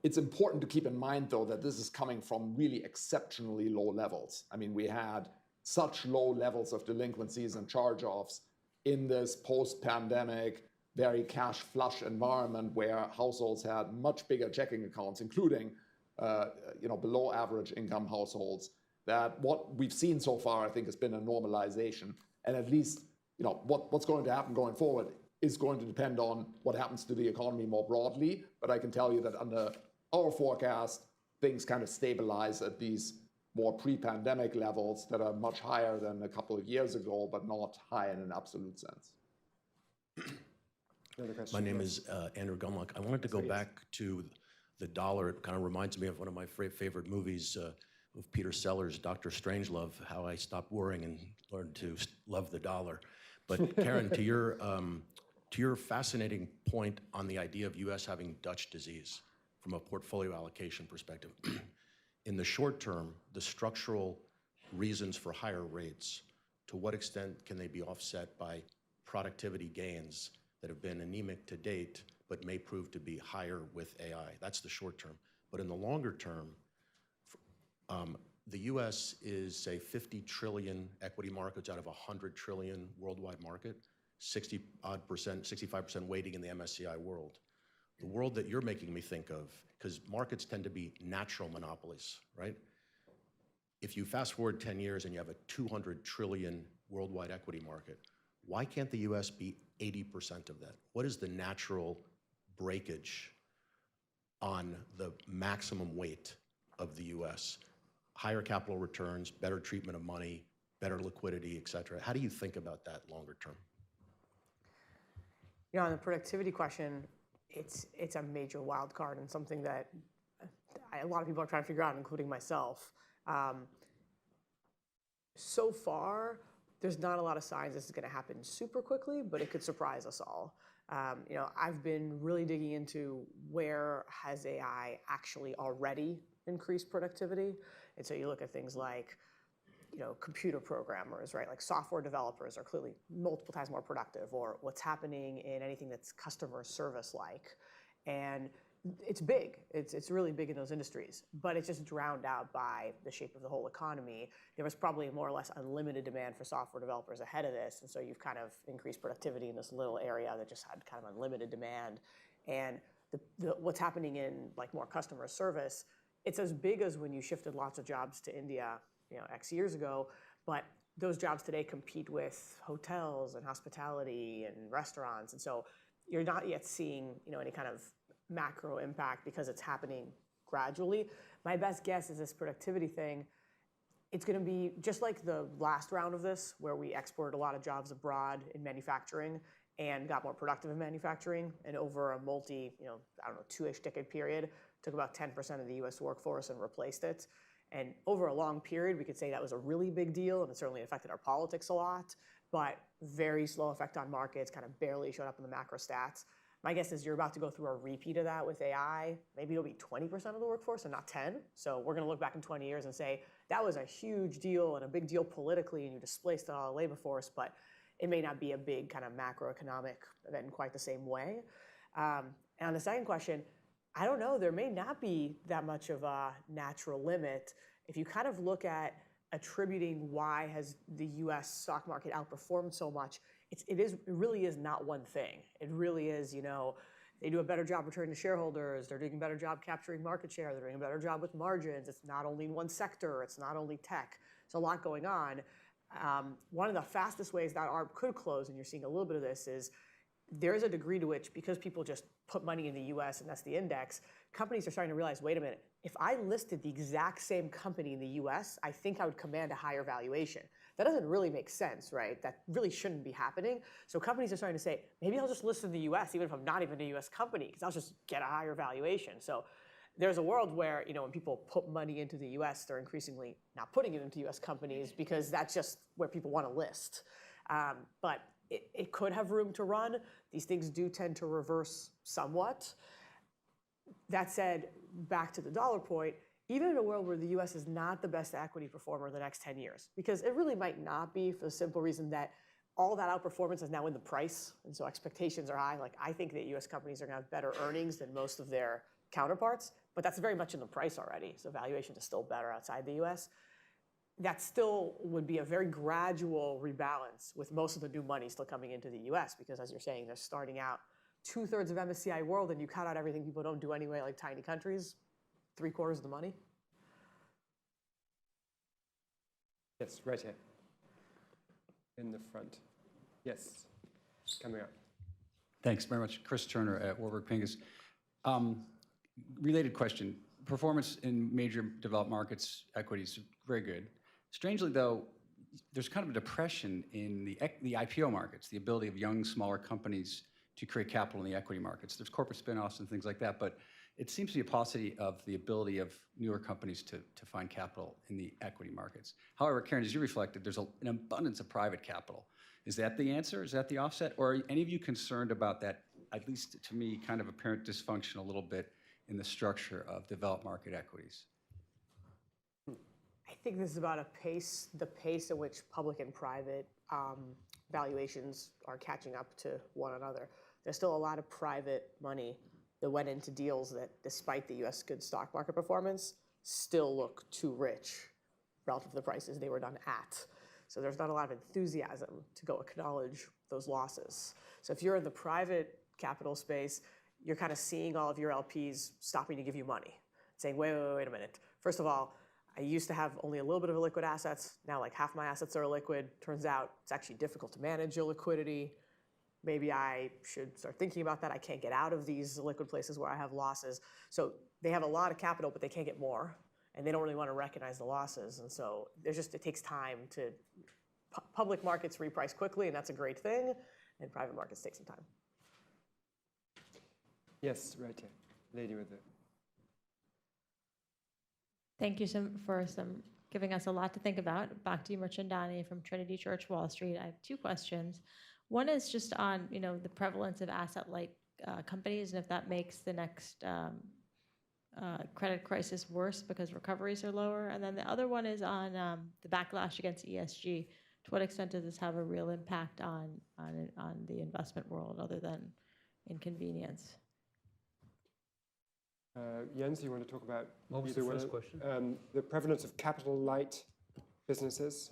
It's important to keep in mind, though, that this is coming from really exceptionally low levels. I mean, we had such low levels of delinquencies and charge-offs in this post-pandemic, very cash flush environment where households had much bigger checking accounts, including below average income households, that what we've seen so far, I think, has been a normalization. And at least what's going to happen going forward is going to depend on what happens to the economy more broadly. But I can tell you that under our forecast, things kind of stabilize at these more pre-pandemic levels that are much higher than a couple of years ago, but not high in an absolute sense. My name is Andrew Gumluck. I wanted to go back to the dollar. It kind of reminds me of one of my favorite movies of Peter Sellers, Dr. Strangelove, How I Stopped Worrying and Learned to Love the Dollar. But Karen, to your fascinating point on the idea of U.S. having Dutch disease from a portfolio allocation perspective, in the short term, the structural reasons for higher rates, to what extent can they be offset by productivity gains that have been anemic to date, but may prove to be higher with AI? That's the short term. But in the longer term, the U.S. is, say, 50 trillion equity markets out of 100 trillion worldwide market, 65% weighting in the MSCI world. The world that you're making me think of, because markets tend to be natural monopolies, right? If you fast forward 10 years and you have a 200 trillion worldwide equity market, why can't the US be 80% of that? What is the natural breakage on the maximum weight of the US? Higher capital returns, better treatment of money, better liquidity, et cetera. How do you think about that longer term? On the productivity question, it's a major wild card and something that a lot of people are trying to figure out, including myself. So far, there's not a lot of signs this is going to happen super quickly, but it could surprise us all. I've been really digging into where has AI actually already increased productivity. And so you look at things like, computer programmers, right? Like software developers are clearly multiple times more productive, or what's happening in anything that's customer service like. And it's big. It's really big in those industries, but it's just drowned out by the shape of the whole economy. There was probably more or less unlimited demand for software developers ahead of this, and so you've kind of increased productivity in this little area that just had kind of unlimited demand. And what's happening in like more customer service, it's as big as when you shifted lots of jobs to India, X years ago, but those jobs today compete with hotels and hospitality and restaurants, and so you're not yet seeing any kind of macro impact because it's happening gradually. My best guess is this productivity thing, it's going to be just like the last round of this, where we exported a lot of jobs abroad in manufacturing and got more productive in manufacturing, and over a multi, 2-ish decade period, took about 10% of the US workforce and replaced it. And over a long period, we could say that was a really big deal, and it certainly affected our politics a lot, but very slow effect on markets, kind of barely showed up in the macro stats. My guess is you're about to go through a repeat of that with AI. Maybe it'll be 20% of the workforce and not 10. So we're going to look back in 20 years and say, that was a huge deal and a big deal politically, and you displaced a labor force, but it may not be a big kind of macroeconomic event in quite the same way. And on the second question, I don't know, there may not be that much of a natural limit. If you kind of look at attributing why has the US stock market outperformed so much, it really is not one thing. It really is, they do a better job returning to shareholders, they're doing a better job capturing market share, they're doing a better job with margins. It's not only in one sector, it's not only tech. There's a lot going on. One of the fastest ways that ARB could close, and you're seeing a little bit of this, is there is a degree to which, because people just put money in the US and that's the index, companies are starting to realize, wait a minute, if I listed the exact same company in the US, I think I would command a higher valuation. That doesn't really make sense, right? That really shouldn't be happening. So companies are starting to say, maybe I'll just list in the US, even if I'm not even a US company, because I'll just get a higher valuation. So there's a world where, when people put money into the US, they're increasingly not putting it into US companies because that's just where people want to list. But it could have room to run. These things do tend to reverse somewhat. That said, back to the dollar point, even in a world where the US is not the best equity performer in the next 10 years, because it really might not be, for the simple reason that all that outperformance is now in the price, and so expectations are high. Like, I think that US companies are going to have better earnings than most of their counterparts, but that's very much in the price already, so valuation is still better outside the US. That still would be a very gradual rebalance with most of the new money still coming into the US, because as you're saying, they're starting out 2/3 of MSCI World, and you cut out everything people don't do anyway, like tiny countries, 3/4 of the money. Yes, right here. In the front. Yes, coming up. Thanks very much. Chris Turner at Warburg Pincus. Related question. Performance in major developed markets, equities, very good. Strangely, though, there's kind of a depression in the IPO markets, the ability of young, smaller companies to create capital in the equity markets. There's corporate spin-offs and things like that, but it seems to be a paucity of the ability of newer companies to find capital in the equity markets. However, Karen, as you reflected, there's an abundance of private capital. Is that the answer? Is that the offset? Or are any of you concerned about that, at least to me, kind of apparent dysfunction a little bit in the structure of developed market equities? I think this is about the pace at which public and private valuations are catching up to one another. There's still a lot of private money that went into deals that, despite the US good stock market performance, still look too rich relative to the prices they were done at. So there's not a lot of enthusiasm to go acknowledge those losses. So if you're in the private capital space, you're kind of seeing all of your LPs stopping to give you money, saying, wait a minute. First of all, I used to have only a little bit of illiquid assets. Now like half my assets are illiquid. Turns out it's actually difficult to manage illiquidity. Maybe I should start thinking about that. I can't get out of these liquid places where I have losses. So they have a lot of capital, but they can't get more. And they don't really want to recognize the losses. And so it takes time to, public markets reprice quickly, and that's a great thing. And private markets take some time. Yes, right here. Lady with the... Thank you for some giving us a lot to think about. Bhakti Murchandani from Trinity Church, Wall Street. I have two questions. One is just on, the prevalence of asset-light companies and if that makes the next credit crisis worse because recoveries are lower. And then the other one is on the backlash against ESG. To what extent does this have a real impact on the investment world other than inconvenience? Jens, you want to talk about What was either the one first of- question? The prevalence of capital light businesses,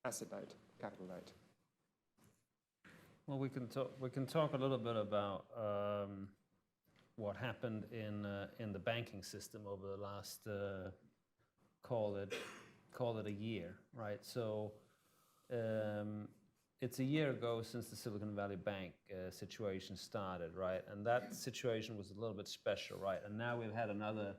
asset light, capital light. Well, we can talk a little bit about what happened in the banking system over the last call it a year, right? So it's a year ago since the Silicon Valley Bank situation started, right? And that situation was a little bit special, right? And now we've had another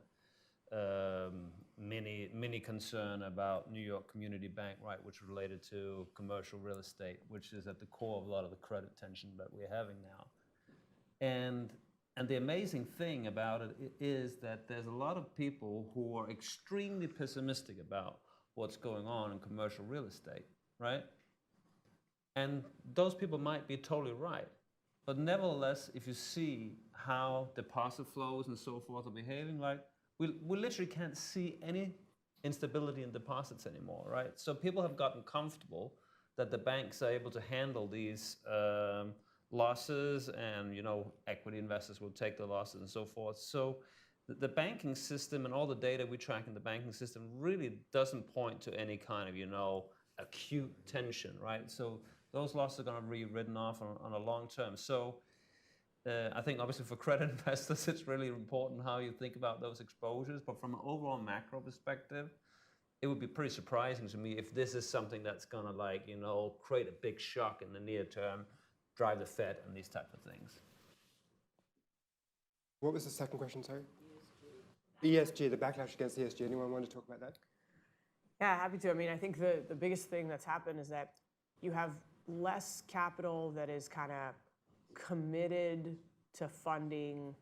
mini concern about New York Community Bank, right, which related to commercial real estate, which is at the core of a lot of the credit tension that we're having now. And the amazing thing about it is that there's a lot of people who are extremely pessimistic about what's going on in commercial real estate, right? And those people might be totally right. But nevertheless, if you see how deposit flows and so forth are behaving, like we literally can't see any instability in deposits anymore, right? So people have gotten comfortable that the banks are able to handle these losses and, equity investors will take the losses and so forth. So the banking system and all the data we track in the banking system really doesn't point to any kind of, acute tension, right? So those losses are going to be written off on a long term. So I think obviously for credit investors, it's really important how you think about those exposures. But from an overall macro perspective, it would be pretty surprising to me if this is something that's going to create a big shock in the near term, drive the Fed and these type of things. What was the second question, sorry? ESG, the backlash against ESG. Anyone want to talk about that? Yeah, happy to. I mean, I think the biggest thing that's happened is that you have less capital that is kind of committed to funding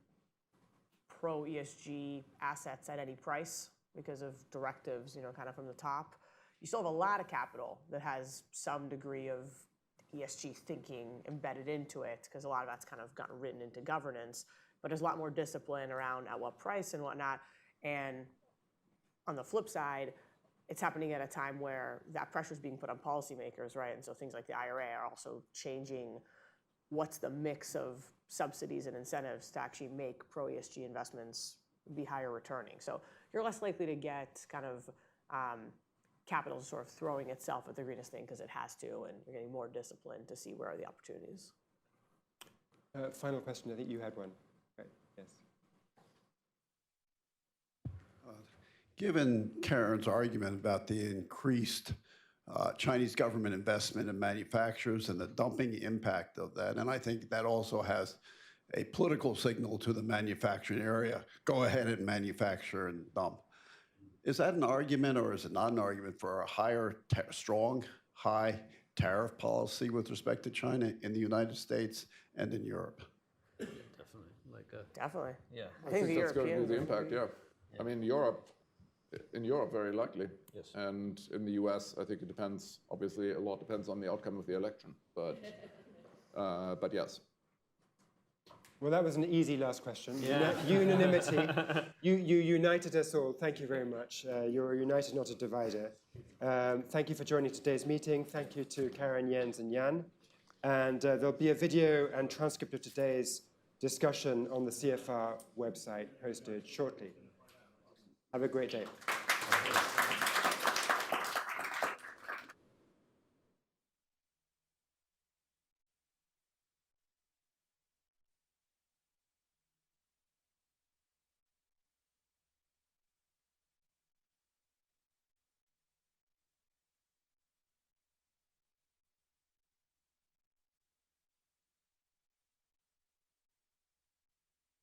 pro-ESG assets at any price because of directives, kind of from the top. You still have a lot of capital that has some degree of ESG thinking embedded into it because a lot of that's kind of gotten written into governance, but there's a lot more discipline around at what price and whatnot. And on the flip side, it's happening at a time where that pressure is being put on policymakers, right? And so things like the IRA are also changing what's the mix of subsidies and incentives to actually make pro-ESG investments be higher returning. So you're less likely to get kind of capital sort of throwing itself at the greenest thing because it has to, and you're getting more disciplined to see where are the opportunities. Final question, I think you had one. Right. Yes. Given Karen's argument about the increased Chinese government investment in manufacturers and the dumping impact of that, and I think that also has a political signal to the manufacturing area, go ahead and manufacture and dump. Is that an argument or is it not an argument for a strong, high tariff policy with respect to China in the United States and in Europe? Definitely. Definitely. Yeah. I think the that's going to be Europeans the impact, yeah. I mean, in Europe, very likely. Yes. And in the US, I think it depends. Obviously, a lot depends on the outcome of the election. But yes. Well, that was an easy last question. Yeah. Unanimity. You united us all. Thank you very much. You're a united, not a divider. Thank you for joining today's meeting. Thank you to Karen, Jens, and Jan. And there'll be a video and transcript of today's discussion on the CFR website posted shortly. Have a great day.